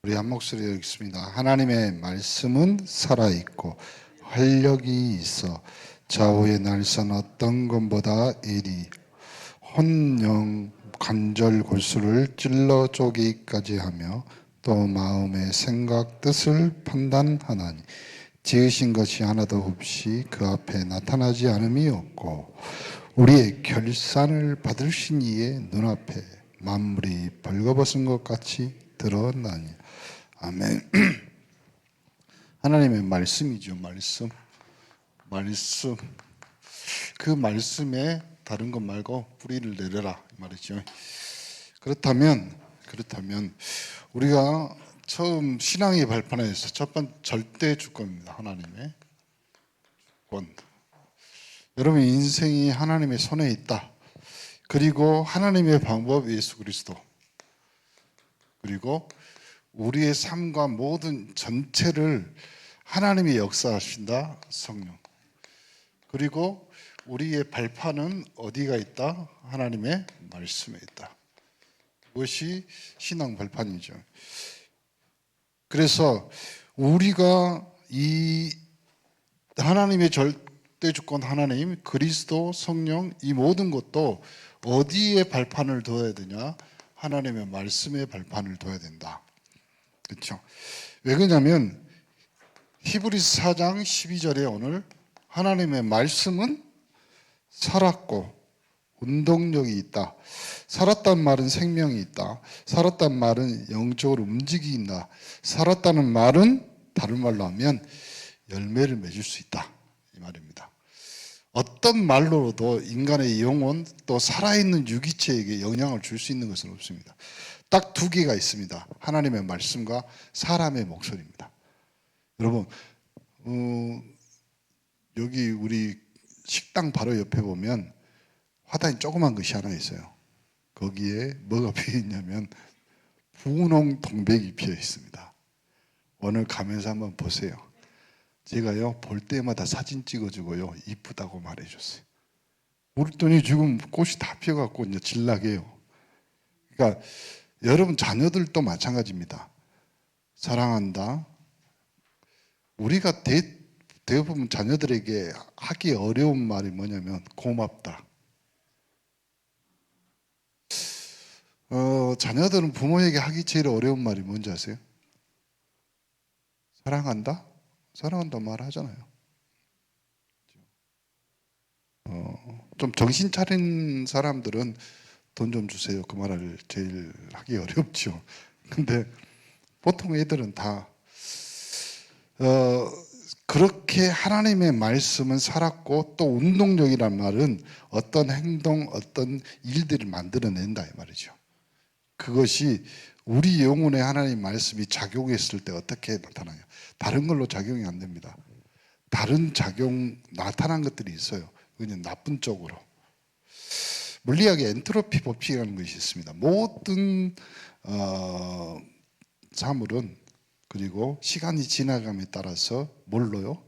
우리 한 목소리로 읽습니다. 하나님의 말씀은 살아있고 활력이 있어 좌우의 날선 어떤 것보다 이리 혼영 관절 골수를 찔러 쪼개기까지 하며 또 마음의 생각 뜻을 판단하나니 지으신 것이 하나도 없이 그 앞에 나타나지 않음이 없고 우리의 결산을 받으신 이의 눈앞에 만물이 벌거벗은 것 같이 드러나니. 아멘. 하나님의 말씀이죠. 말씀. 그 말씀에 다른 것 말고 뿌리를 내려라 이 말이죠. 그렇다면 우리가 처음 신앙의 발판에서 첫 번째 절대 주권입니다. 하나님의 주권. 여러분 인생이 하나님의 손에 있다. 그리고 하나님의 방법 예수 그리스도. 그리고 우리의 삶과 모든 전체를 하나님이 역사하신다. 성령. 그리고 우리의 발판은 어디가 있다? 하나님의 말씀에 있다. 그것이 신앙 발판이죠. 그래서 우리가 이 하나님의 절대 주권 하나님, 그리스도, 성령 이 모든 것도 어디에 발판을 둬야 되냐? 하나님의 말씀에 발판을 둬야 된다. 그렇죠? 왜 그러냐면 히브리서 4장 12절에 오늘 하나님의 말씀은 살았고 운동력이 있다. 살았다는 말은 생명이 있다. 살았다는 말은 영적으로 움직인다. 살았다는 말은 다른 말로 하면 열매를 맺을 수 있다. 이 말입니다. 어떤 말로도 인간의 영혼 또 살아있는 유기체에게 영향을 줄 수 있는 것은 없습니다. 딱 두 개가 있습니다. 하나님의 말씀과 사람의 목소리입니다. 여러분 여기 우리 식당 바로 옆에 보면 화단이 조그만 것이 하나 있어요. 거기에 뭐가 피어 있냐면 분홍 동백이 피어 있습니다. 오늘 가면서 한번 보세요. 제가요 볼 때마다 사진 찍어주고요 이쁘다고 말해줬어요. 그랬더니 지금 꽃이 다 피어갖고 이제 진락해요. 그러니까 여러분 자녀들도 마찬가지입니다. 사랑한다. 우리가 대부분 자녀들에게 하기 어려운 말이 뭐냐면 고맙다. 자녀들은 부모에게 하기 제일 어려운 말이 뭔지 아세요? 사랑한다? 사랑한다 말 하잖아요. 좀 정신 차린 사람들은 돈 좀 주세요. 그 말을 제일 하기 어렵죠. 근데 보통 애들은 다 그렇게 하나님의 말씀은 살았고 또 운동력이란 말은 어떤 행동, 어떤 일들을 만들어낸다 이 말이죠. 그것이 우리 영혼에 하나님 말씀이 작용했을 때 어떻게 나타나냐. 다른 걸로 작용이 안 됩니다. 다른 작용 나타난 것들이 있어요. 그냥 나쁜 쪽으로. 물리학에 엔트로피 법칙이라는 것이 있습니다. 모든 사물은 그리고 시간이 지나감에 따라서 뭘로요?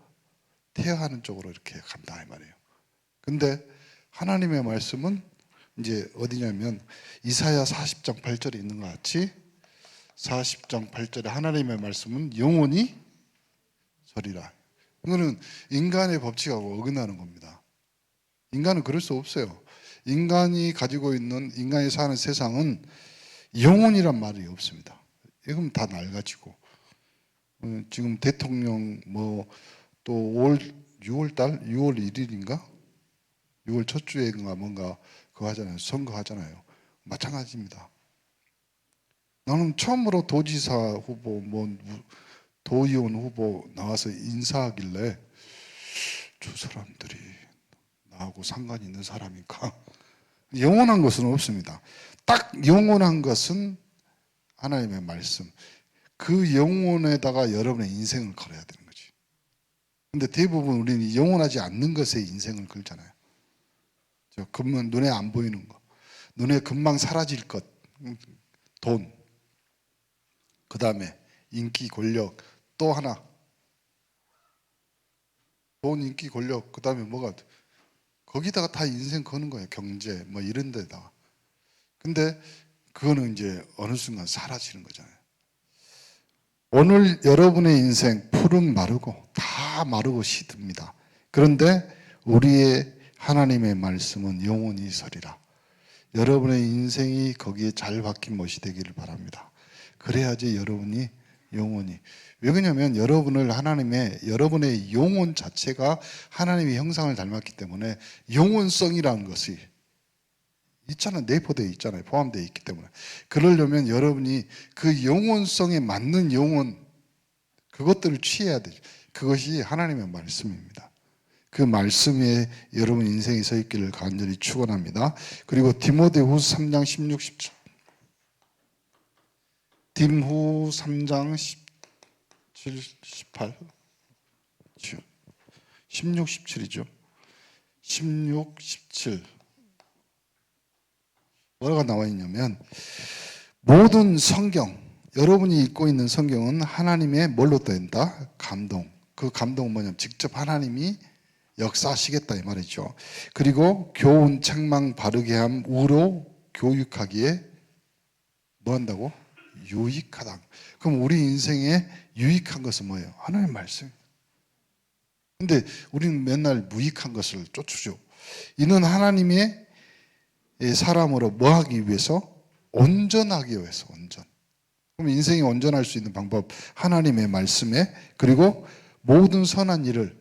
퇴화하는 쪽으로 이렇게 간다 이 말이에요. 근데 하나님의 말씀은 이제 어디냐면 이사야 40장 8절에 있는 것 같이 40장 8절에 하나님의 말씀은 영원히 서리라. 이거는 인간의 법칙하고 어긋나는 겁니다. 인간은 그럴 수 없어요. 인간이 가지고 있는 인간이 사는 세상은 영혼이란 말이 없습니다. 이건 다 낡아지고 지금 대통령 또 6월 1일인가 6월 첫 주에인가 뭔가 그거 하잖아요. 선거 하잖아요. 마찬가지입니다. 나는 처음으로 도지사 후보 도의원 후보 나와서 인사하길래 저 사람들이 나하고 상관이 있는 사람인가? 영원한 것은 없습니다. 딱 영원한 것은 하나님의 말씀. 그 영혼에다가 여러분의 인생을 걸어야 되는 거지. 근데 대부분 우리는 영원하지 않는 것에 인생을 걸잖아요. 금방 눈에 안 보이는 거, 눈에 금방 사라질 것, 돈, 그 다음에 인기, 권력, 또 하나 돈, 인기, 권력, 그 다음에 뭐가 거기다가 다 인생 거는 거예요. 경제 뭐 이런 데다가. 근데 그거는 이제 어느 순간 사라지는 거잖아요. 오늘 여러분의 인생 푸른 마르고 다 마르고 시듭니다. 그런데 우리의 하나님의 말씀은 영원히 서리라. 여러분의 인생이 거기에 잘 박힌 못이 되기를 바랍니다. 그래야지 여러분이 영원히. 왜 그러냐면 여러분의 영혼 자체가 하나님의 형상을 닮았기 때문에 영혼성이라는 것이 있잖아요. 내포되어 있잖아요. 포함되어 있기 때문에. 그러려면 여러분이 그 영혼성에 맞는 영혼, 그것들을 취해야 되죠. 그것이 하나님의 말씀입니다. 그 말씀에 여러분 인생이 서 있기를 간절히 축원합니다. 그리고 디모데후서 3장 16, 17. 디모 3장 17, 18. 16, 17이죠. 16, 17. 뭐라고 나와 있냐면 모든 성경, 여러분이 읽고 있는 성경은 하나님의 뭘로 된다? 감동. 그 감동은 뭐냐면 직접 하나님이 역사하시겠다 이 말이죠. 그리고 교훈, 책망, 바르게 함, 우로 교육하기에 뭐 한다고? 유익하다. 그럼 우리 인생에 유익한 것은 뭐예요? 하나님의 말씀. 근데 우리는 맨날 무익한 것을 쫓으죠. 이는 하나님의 사람으로 뭐 하기 위해서? 온전하기 위해서, 온전. 그럼 인생이 온전할 수 있는 방법, 하나님의 말씀에, 그리고 모든 선한 일을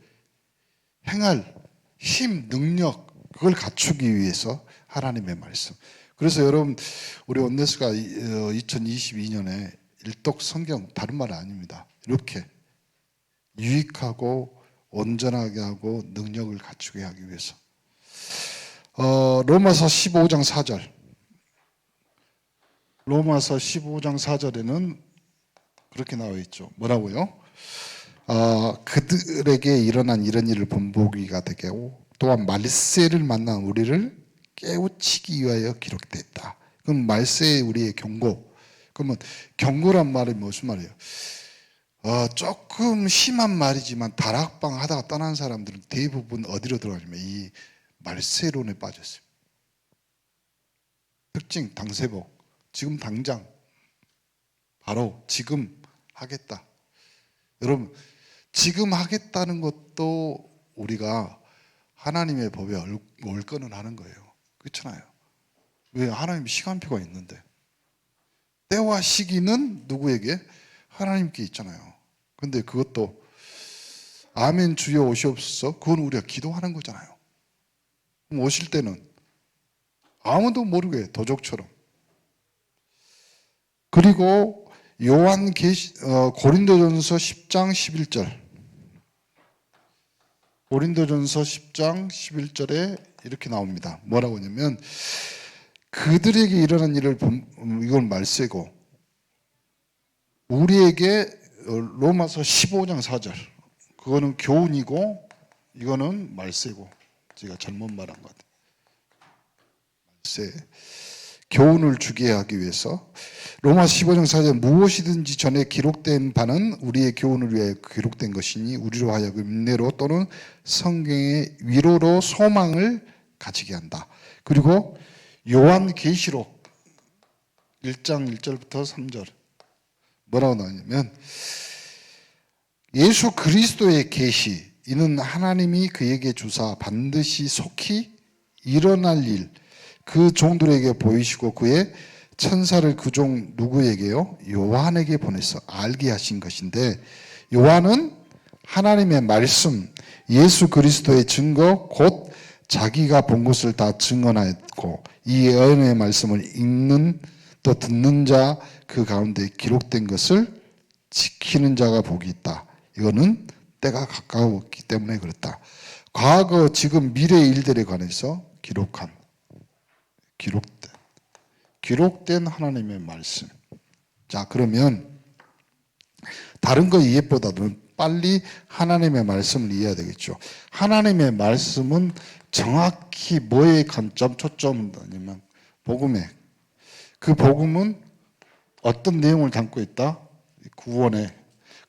행할 힘, 능력, 그걸 갖추기 위해서 하나님의 말씀. 그래서 여러분, 우리 온네스가 2022년에 일독 성경, 다른 말은 아닙니다. 이렇게 유익하고 온전하게 하고 능력을 갖추게 하기 위해서. 로마서 15장 4절. 로마서 15장 4절에는 그렇게 나와 있죠. 뭐라고요? 그들에게 일어난 이런 일을 본보기가 되게 하고 또한 말세를 만난 우리를 깨우치기 위하여 기록됐다. 그럼 말세의 우리의 경고. 그러면 경고란 말이 무슨 말이에요? 조금 심한 말이지만 다락방 하다가 떠난 사람들은 대부분 어디로 들어가냐면 이 말세론에 빠졌어요. 특징, 당세복. 지금 당장, 바로 지금 하겠다. 여러분, 지금 하겠다는 것도 우리가 하나님의 법에 올거는 하는 거예요. 그렇잖아요. 왜? 하나님 시간표가 있는데. 때와 시기는 누구에게? 하나님께 있잖아요. 근데 그것도 아멘 주여 오시옵소서, 그건 우리가 기도하는 거잖아요. 그럼 오실 때는 아무도 모르게 도적처럼. 그리고 고린도전서 10장 11절. 고린도전서 10장 11절에 이렇게 나옵니다. 뭐라고 하냐면 그들에게 일어난 일을 이건 말세고, 우리에게 로마서 15장 4절. 그거는 교훈이고 이거는 말세고. 제가 잘못 말한 것 같아요. 말세. 교훈을 주게 하기 위해서 로마서 15장 4절 무엇이든지 전에 기록된 바는 우리의 교훈을 위하여 기록된 것이니 우리로 하여금 인내로 또는 성경의 위로로 소망을 가지게 한다. 그리고 요한계시록 1장 1절부터 3절 뭐라고 나오냐면 예수 그리스도의 계시, 이는 하나님이 그에게 주사 반드시 속히 일어날 일, 그 종들에게 보이시고 그의 천사를 그 종 누구에게요? 요한에게 보내서 알게 하신 것인데, 요한은 하나님의 말씀, 예수 그리스도의 증거, 곧 자기가 본 것을 다 증언하였고 이 예언의 말씀을 읽는 또 듣는 자 그 가운데 기록된 것을 지키는 자가 복이 있다. 이거는 때가 가까웠기 때문에 그렇다. 과거, 지금, 미래의 일들에 관해서 기록된 하나님의 말씀. 자, 그러면 다른 거 이해보다는 빨리 하나님의 말씀을 이해해야 되겠죠. 하나님의 말씀은 정확히 뭐에 관점, 초점을 두냐면 복음에. 그 복음은 어떤 내용을 담고 있다? 구원에.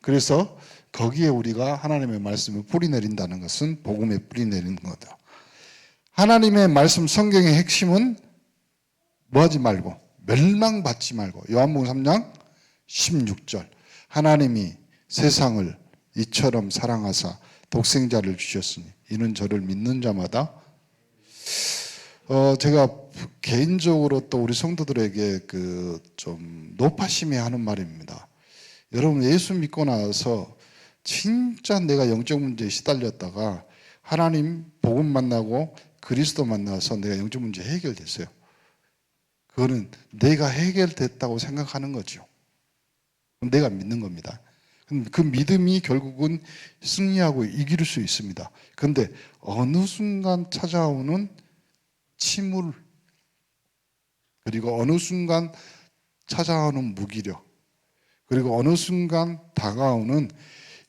그래서 거기에 우리가 하나님의 말씀을 뿌리내린다는 것은 복음에 뿌리내리는 거다. 하나님의 말씀, 성경의 핵심은 뭐하지 말고, 멸망받지 말고. 요한복음 3장 16절. 하나님이 세상을 이처럼 사랑하사 독생자를 주셨으니 이는 저를 믿는 자마다 제가 개인적으로 또 우리 성도들에게 그 좀 높아심에 하는 말입니다. 여러분 예수 믿고 나서 진짜 내가 영적 문제에 시달렸다가 하나님 복음 만나고 그리스도 만나서 내가 영적 문제 해결됐어요. 그거는 내가 해결됐다고 생각하는 거죠. 내가 믿는 겁니다. 그 믿음이 결국은 승리하고 이길 수 있습니다. 그런데 어느 순간 찾아오는 침울, 그리고 어느 순간 찾아오는 무기력, 그리고 어느 순간 다가오는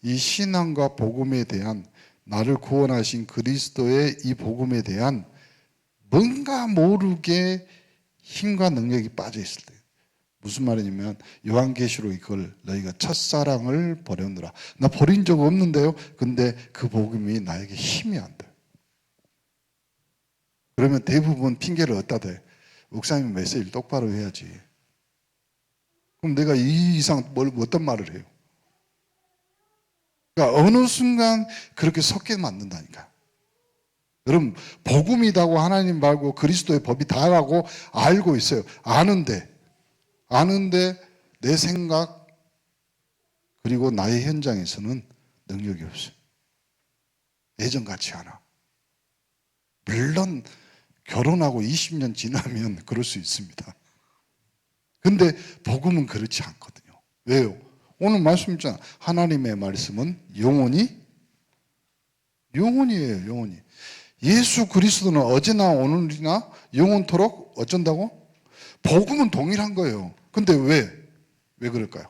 이 신앙과 복음에 대한, 나를 구원하신 그리스도의 이 복음에 대한 뭔가 모르게 힘과 능력이 빠져 있을 때, 무슨 말이냐면 요한계시록 이걸 너희가 첫사랑을 버렸느라. 나 버린 적 없는데요. 근데 그 복음이 나에게 힘이 안 돼. 그러면 대부분 핑계를 얻다 대. 목사님 메시지를 똑바로 해야지. 그럼 내가 이 이상 어떤 말을 해요? 그러니까 어느 순간 그렇게 섞여 맞는다니까. 여러분 복음이라고 하나님 말고 그리스도의 법이 다라고 알고 있어요. 아는데 내 생각 그리고 나의 현장에서는 능력이 없어요. 예전 같지 않아. 물론 결혼하고 20년 지나면 그럴 수 있습니다. 근데 복음은 그렇지 않거든요. 왜요? 오늘 말씀 있잖아. 하나님의 말씀은 영원히에요. 영원히. 예수 그리스도는 어제나 오늘이나 영원토록 어쩐다고? 복음은 동일한 거예요. 근데 왜 그럴까요?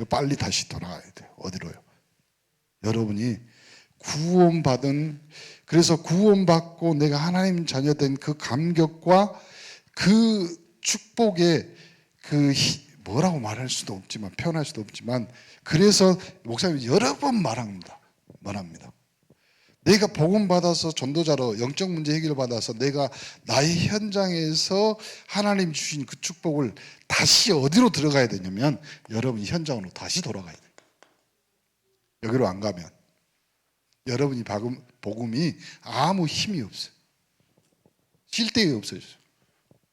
빨리 다시 돌아가야 돼요. 어디로요? 여러분이 그래서 구원받고 내가 하나님 자녀된 그 감격과 그 축복의 뭐라고 말할 수도 없지만, 표현할 수도 없지만, 그래서 목사님이 여러 번 말합니다. 내가 복음 받아서 전도자로 영적 문제 해결 받아서 내가 나의 현장에서 하나님 주신 그 축복을 다시 어디로 들어가야 되냐면 여러분이 현장으로 다시 돌아가야 돼요. 여기로 안 가면 여러분이 복음이 아무 힘이 없어요. 실대가 없어졌어요.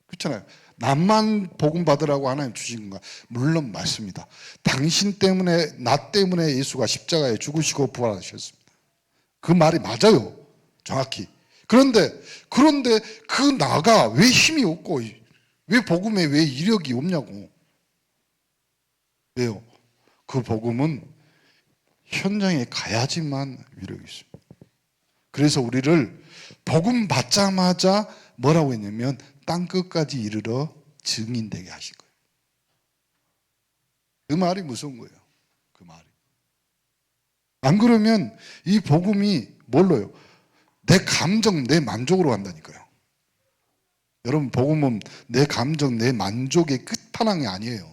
그렇잖아요. 나만 복음 받으라고 하나님 주신 건가? 물론 맞습니다. 당신 때문에, 나 때문에 예수가 십자가에 죽으시고 부활하셨습니다. 그 말이 맞아요. 정확히. 그런데 그 나가 왜 힘이 없고 왜 복음에 왜 이력이 없냐고. 왜요? 그 복음은 현장에 가야지만 위력이 있습니다. 그래서 우리를 복음 받자마자 뭐라고 했냐면 땅 끝까지 이르러 증인되게 하신 거예요. 그 말이 무서운 거예요. 그 말이. 안 그러면 이 복음이 뭘로요? 내 감정, 내 만족으로 간다니까요. 여러분 복음은 내 감정, 내 만족의 끝판왕이 아니에요.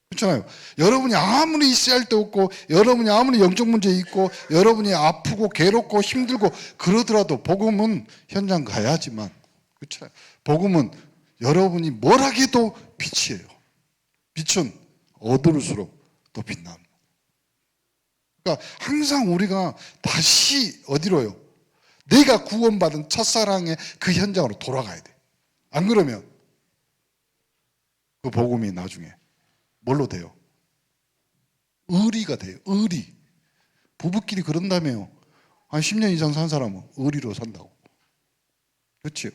그렇잖아요. 여러분이 아무리 있어야 할 데 없고, 여러분이 아무리 영적 문제 있고, 여러분이 아프고 괴롭고 힘들고 그러더라도 복음은 현장 가야지만, 그렇죠? 복음은 여러분이 뭘 하게도 빛이에요. 빛은 어두울수록 더 빛납니다. 그러니까 항상 우리가 다시 어디로요? 내가 구원받은 첫사랑의 그 현장으로 돌아가야 돼. 안 그러면 그 복음이 나중에 뭘로 돼요? 의리가 돼요. 의리. 부부끼리 그런다며요. 한 10년 이상 산 사람은 의리로 산다고. 그렇죠?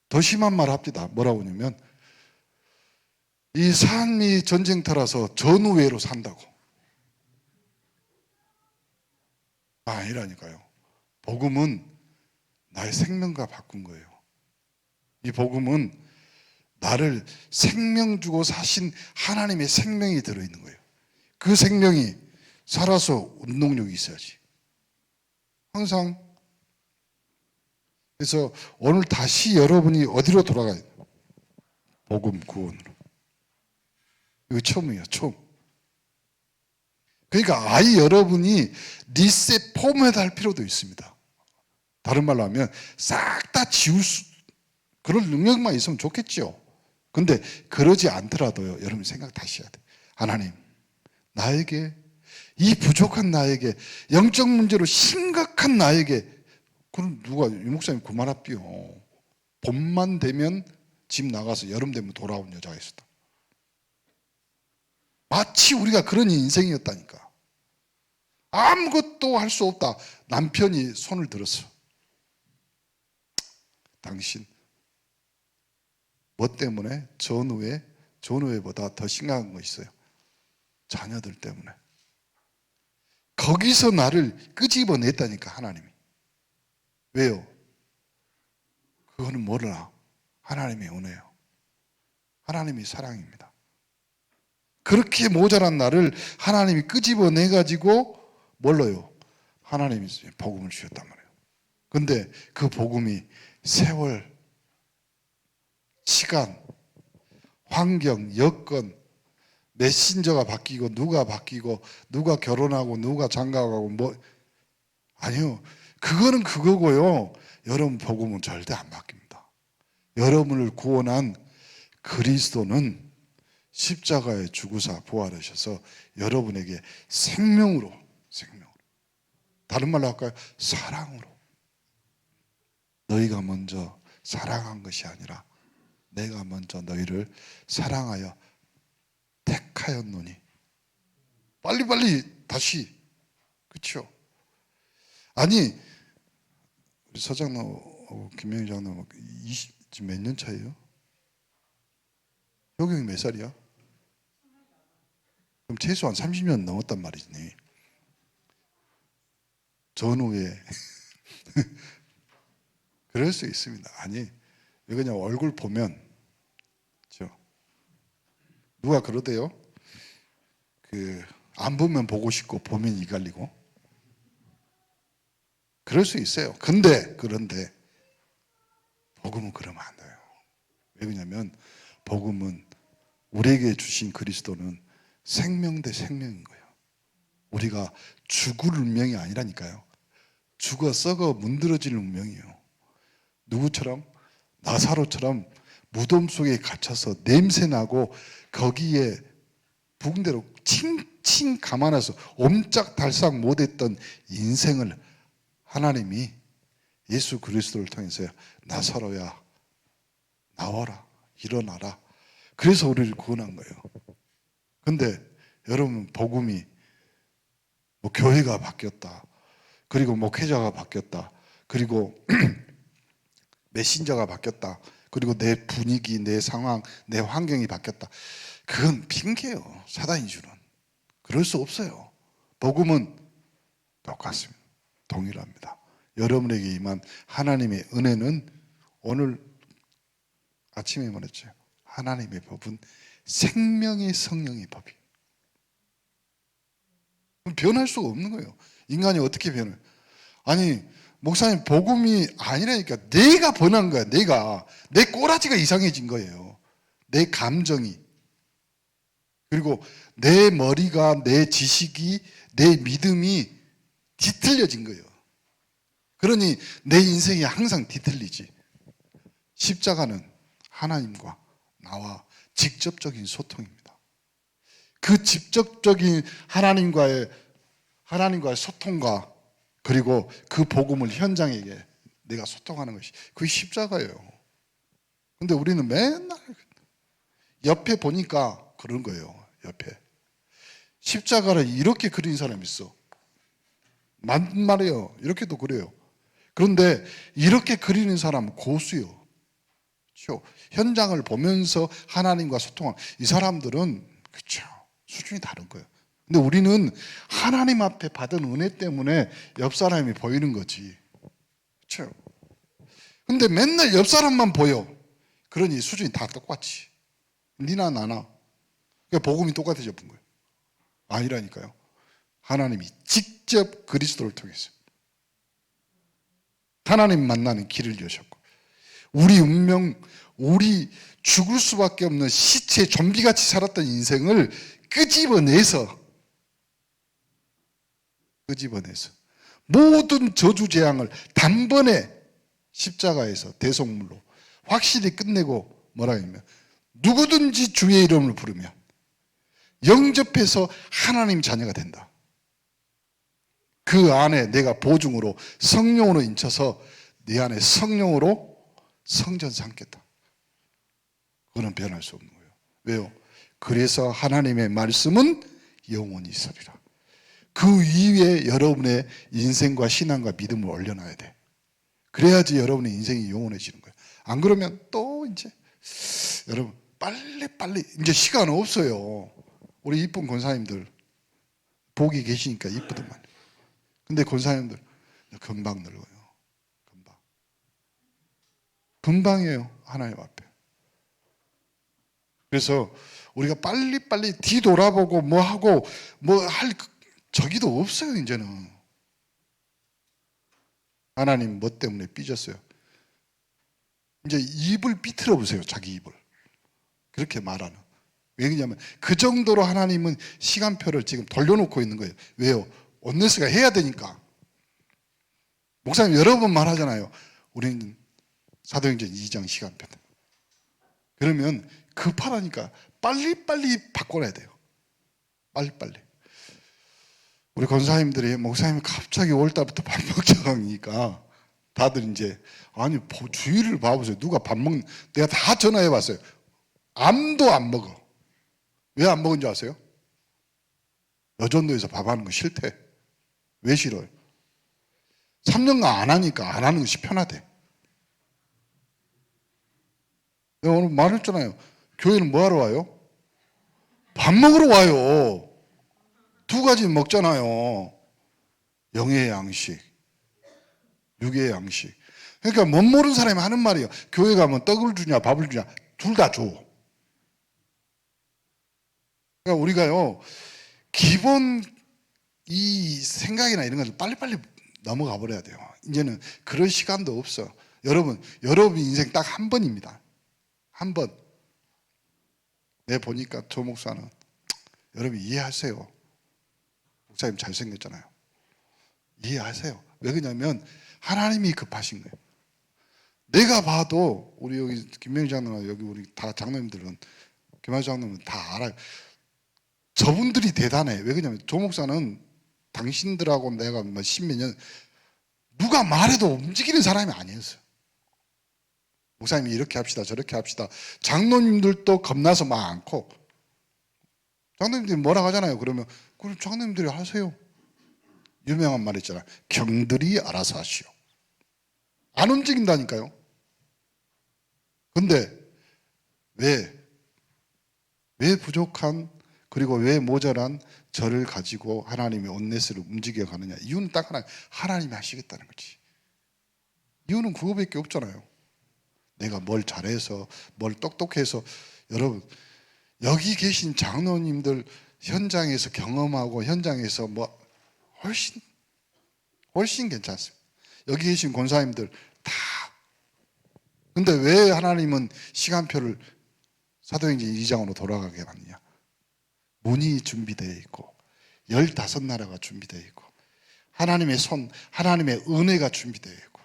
더 심한 말 합니다. 뭐라고 하냐면 이 삶이 전쟁터라서 전우회로 산다고. 아니라니까요. 복음은 나의 생명과 바꾼 거예요. 이 복음은 나를 생명 주고 사신 하나님의 생명이 들어있는 거예요. 그 생명이 살아서 운동력이 있어야지. 항상. 그래서 오늘 다시 여러분이 어디로 돌아가야 돼요? 복음 구원으로. 이거 처음이에요. 처음. 그러니까 아예 여러분이 리셋 포맷 할 필요도 있습니다. 다른 말로 하면 싹 다 지울 그런 능력만 있으면 좋겠죠. 근데 그러지 않더라도요, 여러분 생각 다시 해야 돼. 하나님, 나에게, 이 부족한 나에게, 영적 문제로 심각한 나에게, 그럼 누가, 유 목사님 그만합디요. 봄만 되면 집 나가서 여름 되면 돌아온 여자가 있었다. 마치 우리가 그런 인생이었다니까. 아무것도 할 수 없다. 남편이 손을 들었어. 당신 뭐 때문에? 전후회보다 더 심각한 거 있어요. 자녀들 때문에. 거기서 나를 끄집어냈다니까, 하나님이. 왜요? 그거는 몰라. 하나님의 은혜요. 하나님의 사랑입니다. 그렇게 모자란 나를 하나님이 끄집어내가지고 뭘로요? 하나님이 복음을 주셨단 말이에요. 근데 그 복음이 세월, 시간, 환경, 여건, 메신저가 바뀌고 누가 바뀌고 누가 결혼하고 누가 장가가고 뭐 아니요. 그거는 그거고요. 여러분 복음은 절대 안 바뀝니다. 여러분을 구원한 그리스도는 십자가에 죽으사 부활하셔서 여러분에게 생명으로 다른 말로 할까요? 사랑으로 너희가 먼저 사랑한 것이 아니라 내가 먼저 너희를 사랑하여 택하였노니. 빨리빨리 다시. 그렇죠? 아니 우리 서장로하고 김명희 장로 지금 몇 년 차예요? 효경이 몇 살이야? 그럼 최소한 30년 넘었단 말이지. 전후에 그럴 수 있습니다. 아니 왜 그냥 얼굴 보면 누가 그러대요? 안 보면 보고 싶고 보면 이갈리고. 그럴 수 있어요. 그런데 복음은 그러면 안 돼요. 왜 그러냐면 복음은 우리에게 주신 그리스도는 생명 대 생명인 거예요. 우리가 죽을 운명이 아니라니까요. 죽어 썩어 문드러질 운명이에요. 누구처럼? 나사로처럼 무덤 속에 갇혀서 냄새나고 거기에 붕대로 칭칭 감아놔서 옴짝달싹 못했던 인생을 하나님이 예수 그리스도를 통해서 나사로야 나와라 일어나라. 그래서 우리를 구원한 거예요. 근데 여러분 복음이 뭐 교회가 바뀌었다. 그리고 목회자가 바뀌었다. 그리고 메신저가 바뀌었다. 그리고 내 분위기, 내 상황, 내 환경이 바뀌었다. 그건 핑계예요. 사단이 주는. 그럴 수 없어요. 복음은 똑같습니다. 동일합니다. 여러분에게 임한 하나님의 은혜는 오늘 아침에 말했죠. 하나님의 법은 생명의 성령의 법이에요. 변할 수가 없는 거예요. 인간이 어떻게 변해요? 아니 목사님 복음이 아니라니까. 내가 변한 거야. 내 꼬라지가 이상해진 거예요. 내 감정이. 그리고 내 머리가, 내 지식이, 내 믿음이 뒤틀려진 거예요. 그러니 내 인생이 항상 뒤틀리지. 십자가는 하나님과 나와 직접적인 소통입니다. 그 직접적인 하나님과의 소통과 그리고 그 복음을 현장에게 내가 소통하는 것이 그게 십자가예요. 근데 우리는 맨날 옆에 보니까 그런 거예요. 옆에 십자가를 이렇게 그린 사람이 있어. 맞는 말이에요. 이렇게도 그래요. 그런데 이렇게 그리는 사람은 고수요. 그렇죠? 현장을 보면서 하나님과 소통하는 이 사람들은 그렇죠. 수준이 다른 거예요. 근데 우리는 하나님 앞에 받은 은혜 때문에 옆 사람이 보이는 거지. 그렇죠? 근데 맨날 옆 사람만 보여. 그러니 수준이 다 똑같지. 니나 나나. 그러니까 복음이 똑같아져 본 거예요. 아니라니까요. 하나님이 직접 그리스도를 통해서 하나님 만나는 길을 여셨고 우리 운명, 우리 죽을 수밖에 없는 시체 좀비같이 살았던 인생을 끄집어내서 모든 저주재앙을 단번에 십자가에서 대속물로 확실히 끝내고 뭐라 하냐면 누구든지 주의 이름을 부르면 영접해서 하나님 자녀가 된다. 그 안에 내가 보증으로 성령으로 인쳐서 네 안에 성령으로 성전 삼겠다. 그거는 변할 수 없는 거예요. 왜요? 그래서 하나님의 말씀은 영원히 있으리라. 그 위에 여러분의 인생과 신앙과 믿음을 올려놔야 돼. 그래야지 여러분의 인생이 영원해지는 거예요. 안 그러면 또 이제 여러분 빨리 이제 시간 없어요. 우리 이쁜 권사님들 복이 계시니까 이쁘더만. 근데 권사님들 금방 늙어요. 금방이에요. 하나님 앞에. 그래서 우리가 빨리 뒤돌아보고 뭐 하고 뭐 할 저기도 없어요. 이제는. 하나님 뭐 때문에 삐졌어요? 이제 입을 삐틀어 보세요. 자기 입을. 그렇게 말하는. 왜냐하면 그 정도로 하나님은 시간표를 지금 돌려놓고 있는 거예요. 왜요? 온네스가 해야 되니까. 목사님 여러 번 말하잖아요. 우리는 사도행전 2장 시간표다. 그러면 급하다니까 빨리 바꿔놔야 돼요. 빨리. 우리 권사님들이 목사님이 갑자기 5월달부터 밥 먹자고 하니까 다들 이제 아니 주위를 봐보세요. 누가 밥 먹는 내가 다 전화해 봤어요. 아무도 안 먹어. 왜 안 먹은 줄 아세요? 여전도에서 밥하는 거 싫대. 왜 싫어요? 3년간 안 하니까 안 하는 것이 편하대. 내가 오늘 말했잖아요. 교회는 뭐 하러 와요? 밥 먹으러 와요. 두 가지 먹잖아요. 영의 양식, 육의 양식. 그러니까 못 모르는 사람이 하는 말이에요. 교회 가면 떡을 주냐 밥을 주냐 둘 다 줘. 그러니까 우리가요 기본 이 생각이나 이런 것을 빨리빨리 넘어가 버려야 돼요. 이제는 그런 시간도 없어. 여러분 인생 딱 한 번입니다. 한 번. 내 보니까 조 목사는 여러분 이해하세요. 목사님 잘생겼잖아요. 이해하세요. 왜 그러냐면 하나님이 급하신 거예요. 내가 봐도 우리 여기 김명희 장로나 여기 우리 다 장로님들은 김하주 장로는 다 알아요. 저분들이 대단해. 왜 그러냐면 조 목사는 당신들하고 내가 뭐 십몇 년 누가 말해도 움직이는 사람이 아니었어요. 목사님이 이렇게 합시다 저렇게 합시다. 장로님들도 겁나서 많고 장로님들이 뭐라고 하잖아요. 그러면 그럼 장로님들이 하세요. 유명한 말 있잖아. 경들이 알아서 하시오. 안 움직인다니까요. 근데 왜 부족한 그리고 왜 모자란 저를 가지고 하나님의 온네스를 움직여 가느냐. 이유는 딱 하나. 하나님이 하시겠다는 거지. 이유는 그거밖에 없잖아요. 내가 뭘 잘해서 뭘 똑똑해서. 여러분 여기 계신 장로님들 현장에서 경험하고 현장에서 뭐 훨씬 괜찮습니다. 여기 계신 권사님들 다. 근데 왜 하나님은 시간표를 사도행전 2장으로 돌아가게 하느냐. 문이 준비되어 있고 15나라가 준비되어 있고 하나님의 손, 하나님의 은혜가 준비되어 있고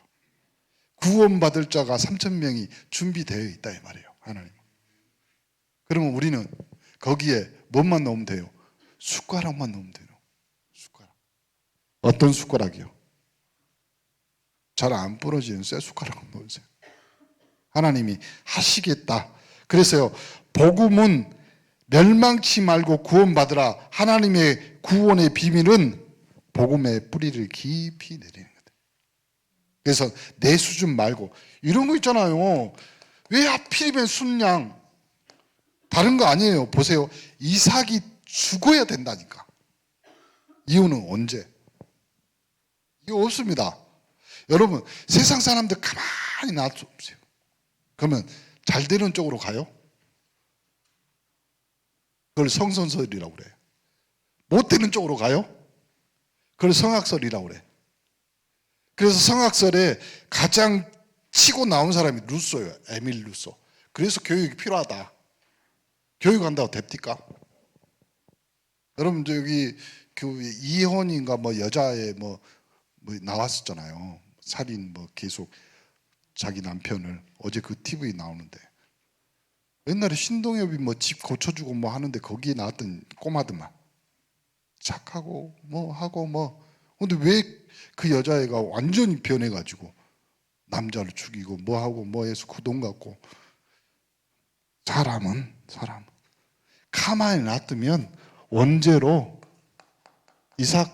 구원받을 자가 3,000명이 준비되어 있다 이 말이에요. 하나님. 그러면 우리는 거기에 뭐만 넣으면 돼요? 숟가락만 넣으면 돼요. 숟가락. 어떤 숟가락이요? 잘 안 부러지는 쇠 숟가락 넣으세요. 하나님이 하시겠다. 그래서요 복음은 멸망치 말고 구원받으라. 하나님의 구원의 비밀은 복음의 뿌리를 깊이 내리는 거예요. 그래서 내 수준 말고 이런 거 있잖아요. 왜 하필이면 순양? 다른 거 아니에요. 보세요. 이삭이 죽어야 된다니까. 이유는 언제? 이거 없습니다. 여러분 세상 사람들 가만히 놔두세요. 그러면 잘 되는 쪽으로 가요? 그걸 성선설이라고 그래요. 못 되는 쪽으로 가요? 그걸 성악설이라고 그래. 그래서 성악설에 가장 치고 나온 사람이 루소예요. 에밀 루소. 그래서 교육이 필요하다. 교육한다고 됩니까? 여러분 여기 그 이혼인가 뭐 여자의 뭐 나왔었잖아요. 살인 뭐 계속 자기 남편을 어제 그 TV에 나오는데 옛날에 신동엽이 뭐 집 고쳐주고 뭐 하는데 거기에 나왔던 꼬마들만 착하고 뭐 하고 뭐. 근데 왜 그 여자애가 완전히 변해가지고 남자를 죽이고 뭐 하고 뭐 해서 그 돈 갖고. 사람은 가만히 놔두면 원죄로 이삭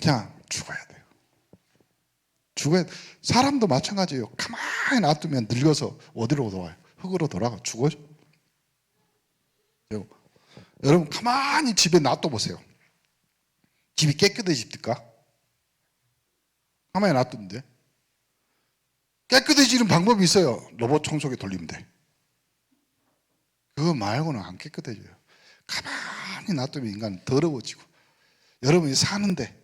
그냥 죽어야 돼요. 사람도 마찬가지예요. 가만히 놔두면 늙어서 어디로 돌아와요? 흙으로 돌아가 죽어요. 여러분 가만히 집에 놔둬보세요. 집이 깨끗해집니까? 가만히 놔두는데. 깨끗해지는 방법이 있어요. 로봇 청소기 돌리면 돼. 그거 말고는 안 깨끗해져요. 가만히 놔두면 인간은 더러워지고. 여러분이 사는데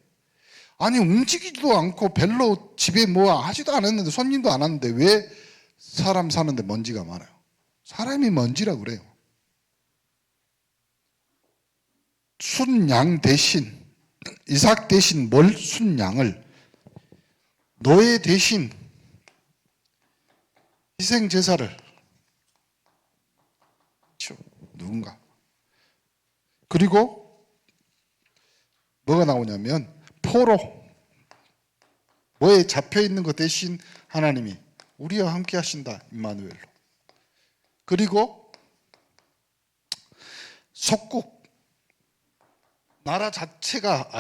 아니 움직이지도 않고 별로 집에 뭐 하지도 않았는데 손님도 안 왔는데 왜 사람 사는데 먼지가 많아요? 사람이 먼지라고 그래요. 순양 대신 이삭 대신 순양을 노예 대신 희생 제사를 누군가. 그리고 뭐가 나오냐면 포로 뭐에 잡혀 있는 것 대신 하나님이 우리와 함께 하신다. 임마누엘로. 그리고 속국 나라 자체가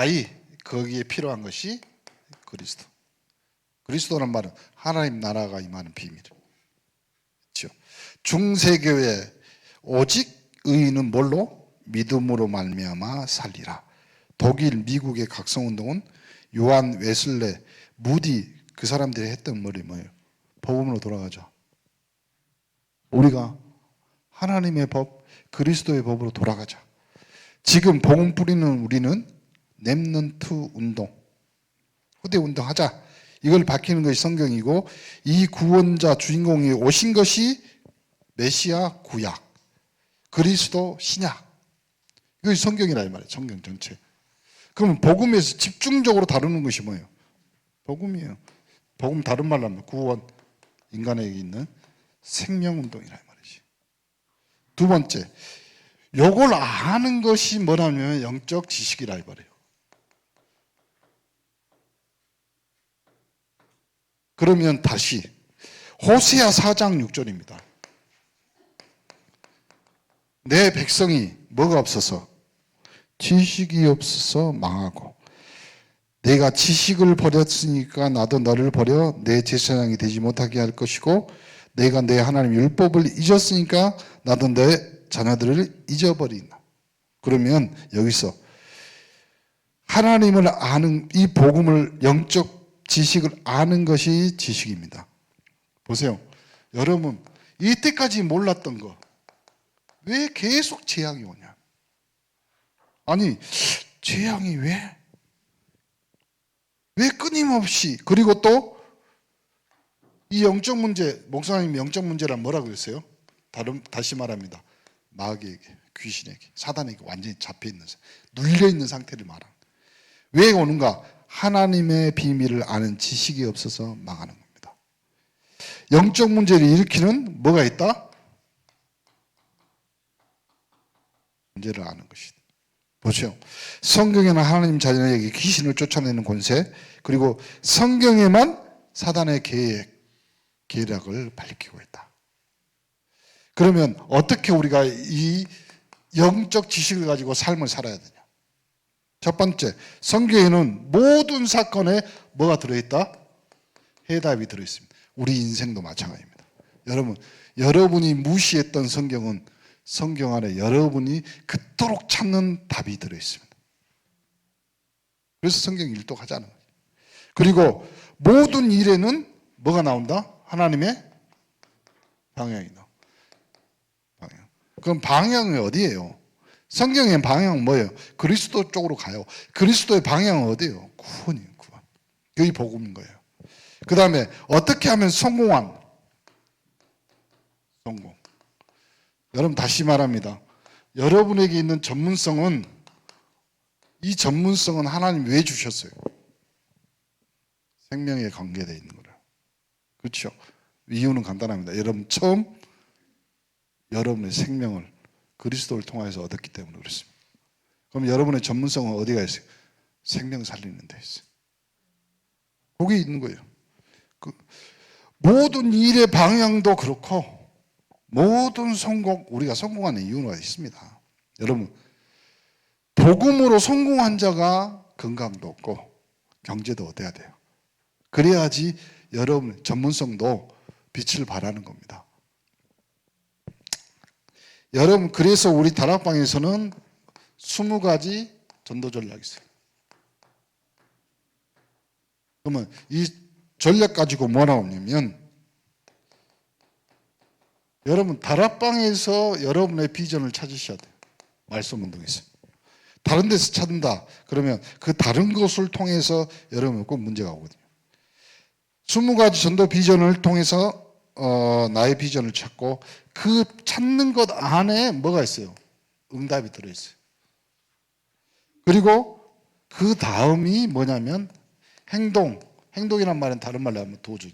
거기에 필요한 것이 그리스도. 그리스도란 말은 하나님 나라가 임하는 비밀. 그렇죠? 중세교회 오직 의인은 뭘로? 믿음으로 말미암아 살리라. 독일, 미국의 각성운동은 요한 웨슬레, 무디 그 사람들이 했던 말이 뭐예요? 복음으로 돌아가자. 우리가 하나님의 법, 그리스도의 법으로 돌아가자. 지금 복음 뿌리는 우리는 렘넌트 운동, 후대 운동 하자. 이걸 밝히는 것이 성경이고 이 구원자 주인공이 오신 것이 메시아 구약, 그리스도 신약. 이것이 성경이라 이 말이에요. 성경 전체. 그러면 복음에서 집중적으로 다루는 것이 뭐예요? 복음이에요. 복음 다른 말로 하면 구원, 인간에게 있는 생명운동이라 이 말이지. 두 번째, 요걸 아는 것이 뭐냐면 영적 지식이라 이 말이에요. 그러면 다시 호세아 4장 6절입니다. 내 백성이 뭐가 없어서? 지식이 없어서 망하고 내가 지식을 버렸으니까 나도 너를 버려 내 제사장이 되지 못하게 할 것이고 내가 내 하나님 율법을 잊었으니까 나도 내 자녀들을 잊어버린다. 그러면 여기서 하나님을 아는 이 복음을 영적 지식을 아는 것이 지식입니다. 보세요. 여러분 이때까지 몰랐던 거 왜 계속 재앙이 오냐? 아니 재앙이 왜 끊임없이. 그리고 또 이 영적 문제, 목사님이 영적 문제란 뭐라고 그랬어요? 다시 말합니다. 마귀에게, 귀신에게, 사단에게 완전히 잡혀있는, 눌려있는 상태를 말하는. 왜 오는가? 하나님의 비밀을 아는 지식이 없어서 망하는 겁니다. 영적 문제를 일으키는 뭐가 있다? 문제를 아는 것이다. 보세요. 성경에는 하나님 자녀에게 귀신을 쫓아내는 권세, 그리고 성경에만 사단의 계략을 밝히고 있다. 그러면 어떻게 우리가 이 영적 지식을 가지고 삶을 살아야 되냐? 첫 번째, 성경에는 모든 사건에 뭐가 들어있다? 해답이 들어있습니다. 우리 인생도 마찬가지입니다. 여러분이 무시했던 성경은 성경 안에 여러분이 그토록 찾는 답이 들어있습니다. 그래서 성경 일독하자는 거예요. 그리고 모든 일에는 뭐가 나온다? 하나님의 방향이 나와. 그럼 방향이 어디예요? 성경의 방향은 뭐예요? 그리스도 쪽으로 가요. 그리스도의 방향은 어디예요? 구원이에요. 구원. 그게 복음인 거예요. 그 다음에 어떻게 하면 성공. 여러분 다시 말합니다. 여러분에게 있는 전문성은 하나님 왜 주셨어요? 생명에 관계되어 있는 거라. 그렇죠? 이유는 간단합니다. 여러분 처음 여러분의 생명을 그리스도를 통해서 얻었기 때문에 그렇습니다. 그럼 여러분의 전문성은 어디가 있어요? 생명 살리는 데 있어요. 거기 있는 거예요. 모든 일의 방향도 그렇고 모든 우리가 성공하는 이유가 있습니다. 여러분, 복음으로 성공한 자가 건강도 없고 경제도 얻어야 돼요. 그래야지 여러분 전문성도 빛을 발하는 겁니다. 여러분, 그래서 우리 다락방에서는 20가지 전도 전략이 있어요. 그러면 이 전략 가지고 뭐 나오냐면, 여러분 다락방에서 여러분의 비전을 찾으셔야 돼요. 말씀 운동에서. 다른 데서 찾는다 그러면 그 다른 것을 통해서 여러분 꼭 문제가 오거든요. 20가지 전도 비전을 통해서 나의 비전을 찾고, 그 찾는 것 안에 뭐가 있어요? 응답이 들어있어요. 그리고 그 다음이 뭐냐면 행동이란 말은 다른 말로 하면 도전.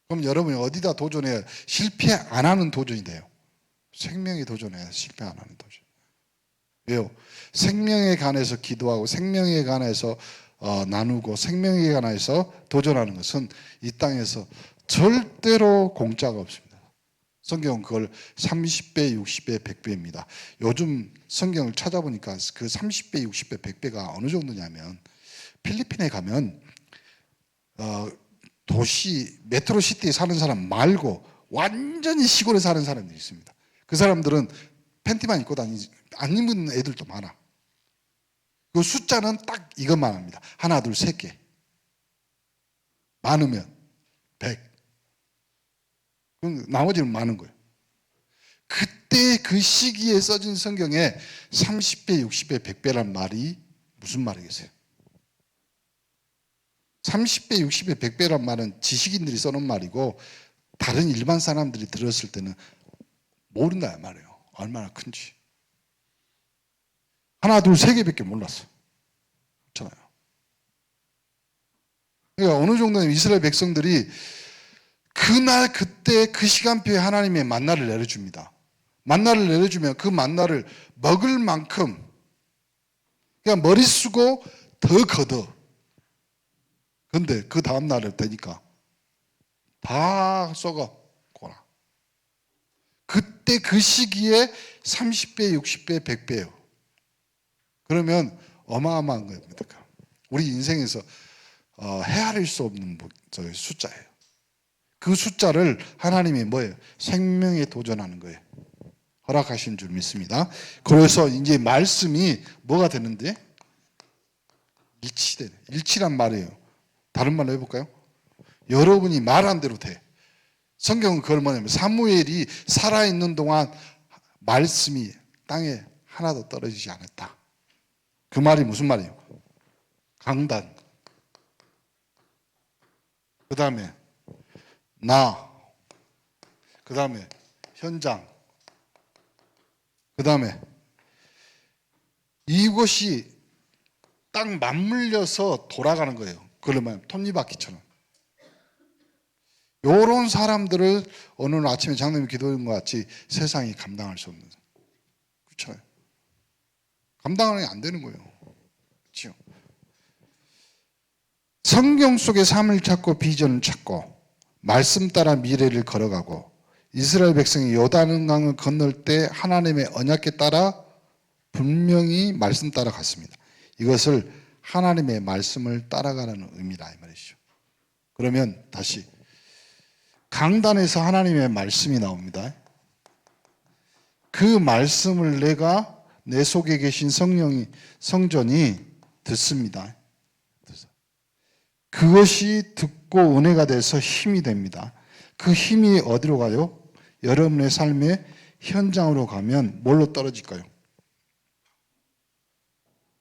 그럼 여러분이 어디다 도전해야 실패 안 하는 도전이 돼요? 생명에 도전해야 실패 안 하는 도전. 왜요? 생명에 관해서 기도하고 생명에 관해서 나누고 생명에 관해서 도전하는 것은 이 땅에서 절대로 공짜가 없습니다. 성경은 그걸 30배, 60배, 100배입니다. 요즘 성경을 찾아보니까 그 30배, 60배, 100배가 어느 정도냐면, 필리핀에 가면 도시 메트로시티에 사는 사람 말고 완전히 시골에 사는 사람들이 있습니다. 그 사람들은 팬티만 입고 안 입는 애들도 많아. 그 숫자는 딱 이것만 합니다. 하나, 둘, 세 개. 많으면 100. 나머지는 많은 거예요. 그때 그 시기에 써진 성경에 30배, 60배, 100배란 말이 무슨 말이겠어요? 30배, 60배, 100배란 말은 지식인들이 써놓은 말이고, 다른 일반 사람들이 들었을 때는 모른다 말이에요. 얼마나 큰지. 하나, 둘, 세 개밖에 몰랐어. 그렇잖아요. 그러니까 어느 정도는 이스라엘 백성들이 그날 그때 그 시간표에 하나님의 만나를 내려줍니다. 만나를 내려주면 그 만나를 먹을 만큼 그냥 머리 쓰고 더 걷어. 근데 그 다음 날을 되니까 다 썩어거나. 그때 그 시기에 30배, 60배, 100배예요. 그러면 어마어마한 겁니다. 우리 인생에서 헤아릴 수 없는 숫자예요. 그 숫자를 하나님이 뭐예요? 생명에 도전하는 거예요. 허락하신 줄 믿습니다. 그래서 이제 말씀이 뭐가 되는데? 일치되네. 일치란 말이에요. 다른 말로 해볼까요? 여러분이 말한 대로 돼. 성경은 그걸 뭐냐면, 사무엘이 살아있는 동안 말씀이 땅에 하나도 떨어지지 않았다. 그 말이 무슨 말이에요? 강단. 그 다음에 그 다음에 현장. 그 다음에 이것이 딱 맞물려서 돌아가는 거예요. 그걸 말하면 톱니바퀴처럼. 요런 사람들을 오늘 아침에 장로님이 기도한 것 같이 세상이 감당할 수 없는. 그렇잖아요. 감당하는 게 안 되는 거예요. 그렇죠? 성경 속의 삶을 찾고 비전을 찾고 말씀 따라 미래를 걸어가고, 이스라엘 백성이 요단강을 건널 때 하나님의 언약에 따라 분명히 말씀 따라 갔습니다. 이것을 하나님의 말씀을 따라가는 의미다 이 말이죠. 그러면 다시 강단에서 하나님의 말씀이 나옵니다. 그 말씀을 내 속에 계신 성전이 듣습니다. 그것이 듣고 은혜가 돼서 힘이 됩니다. 그 힘이 어디로 가요? 여러분의 삶의 현장으로 가면 뭘로 떨어질까요?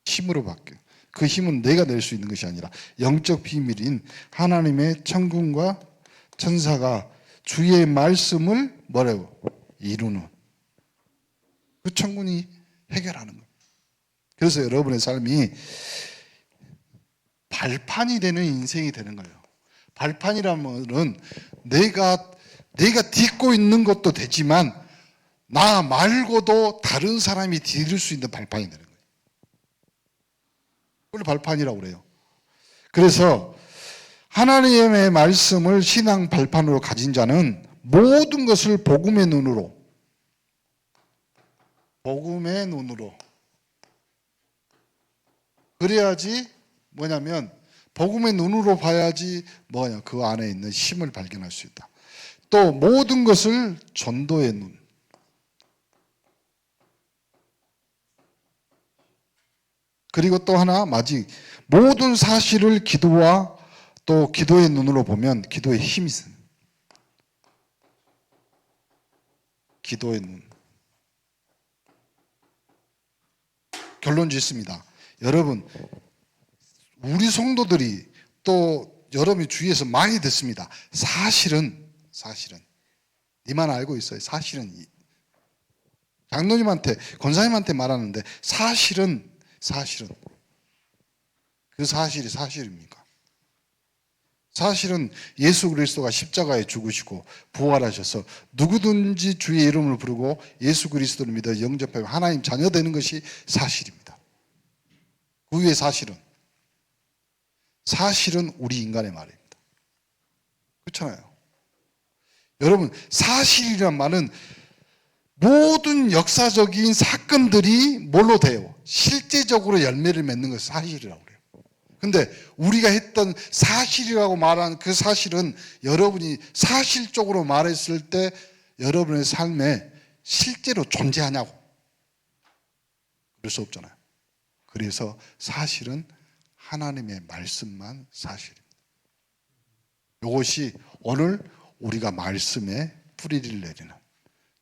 힘으로 바뀌어요. 그 힘은 내가 낼 수 있는 것이 아니라 영적 비밀인 하나님의 천군과 천사가 주의 말씀을 뭐라고? 이루는. 그 천군이 해결하는 거예요. 그래서 여러분의 삶이 발판이 되는 인생이 되는 거예요. 발판이라면은 내가 내가 딛고 있는 것도 되지만 나 말고도 다른 사람이 디딜 수 있는 발판이 되는 거예요. 그걸 발판이라고 그래요. 그래서 하나님의 말씀을 신앙 발판으로 가진 자는 모든 것을 복음의 눈으로 그래야지 뭐냐면 복음의 눈으로 봐야지 그 안에 있는 힘을 발견할 수 있다. 또 모든 것을 전도의 눈. 그리고 또 하나 마지 모든 사실을 기도와 또 기도의 눈으로 보면 기도의 힘이 있습니다. 기도의 눈. 결론 짓습니다. 여러분, 우리 성도들이 또 여러분이 주위에서 많이 듣습니다. 사실은 니만 알고 있어요. 사실은 장로님한테 권사님한테 말하는데 사실은 그 사실이 사실입니까? 사실은 예수 그리스도가 십자가에 죽으시고 부활하셔서 누구든지 주의 이름을 부르고 예수 그리스도를 믿어 영접하고 하나님 자녀 되는 것이 사실입니다. 그 위에 사실은 우리 인간의 말입니다. 그렇잖아요. 여러분, 사실이란 말은 모든 역사적인 사건들이 뭘로 돼요? 실제적으로 열매를 맺는 것이 사실이라고 그래요. 근데 우리가 했던 사실이라고 말하는 그 사실은 여러분이 사실적으로 말했을 때 여러분의 삶에 실제로 존재하냐고. 그럴 수 없잖아요. 그래서 사실은 하나님의 말씀만 사실입니다. 이것이 오늘 우리가 말씀에 뿌리를 내리는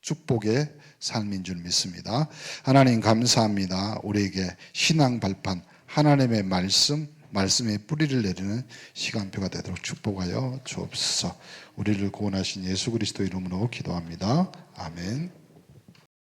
축복의 삶인 줄 믿습니다. 하나님 감사합니다. 우리에게 신앙 발판, 하나님의 말씀에 뿌리를 내리는 시간표가 되도록 축복하여 주옵소서. 우리를 구원하신 예수 그리스도 이름으로 기도합니다. 아멘.